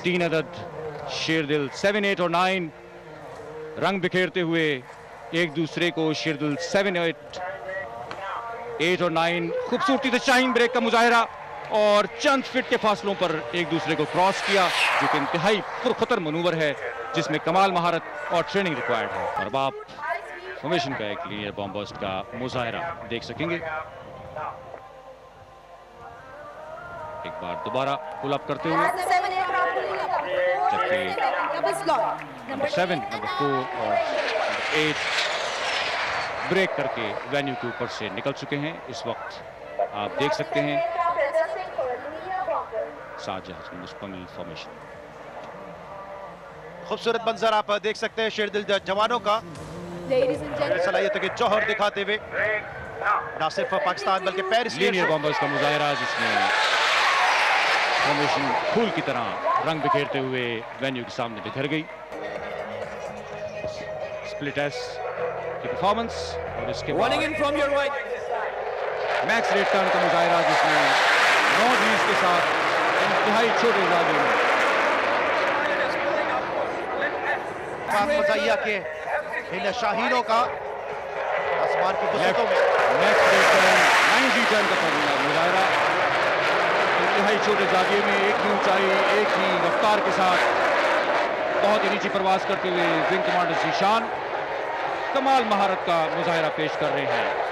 3 अदद शेरदिल 7, 8 और 9 रंग बिखेरते हुए एक दूसरे को। शेरदिल 7, 8 और 9 खूबसूरती से शाइन ब्रेक का मुजाहरा और चंद फिट के फासलों पर एक दूसरे को क्रॉस किया, जो कि इंतहाई पुरखतर मनूवर है जिसमें कमाल महारत और ट्रेनिंग रिक्वायर्ड है। और अब आप फॉर्मेशन का एक लीनियर बॉम्ब बर्स्ट का मुजाहरा देख सकेंगे। एक बार दोबारा पुल अप करते हुए, जबकि नंबर 7, नंबर 4 और नंबर 8 ब्रेक करके वेन्यू के ऊपर से निकल चुके हैं। इस वक्त आप देख सकते हैं 7 जहाज की मुस्तमिल फॉर्मेशन। खूबसूरत मंजर आप देख सकते हैं शेरदिल जवानों का सलाहियत के जौहर दिखाते हुए न सिर्फ पाकिस्तान बल्कि पेरिस लीनियर बॉम्बर्स का मुजाहरा, जिसमें फॉर्मेशन फूल की तरह रंग बिखेरते हुए वेन्यू के सामने बिखर गई। स्प्लिट एस की परफॉर्मेंस और इसके बाद मैक्स रेड टर्न का मुजाहरा, जिसमें 9 रीज के साथ इंतहाई छोटे इजाजे में मज़ाहिया के इन शाहीनों का आसमान की वसतों में मैक्स रेड टर्न 9 टर्न का मुजाहरा इंतहाई छोटे जाविये में एक ही ऊंचाई, एक ही रफ्तार के साथ बहुत ही नीची प्रवास करते हुए विंग कमांडर ज़ीशान कमाल महारत का मुजाहरा पेश कर रहे हैं।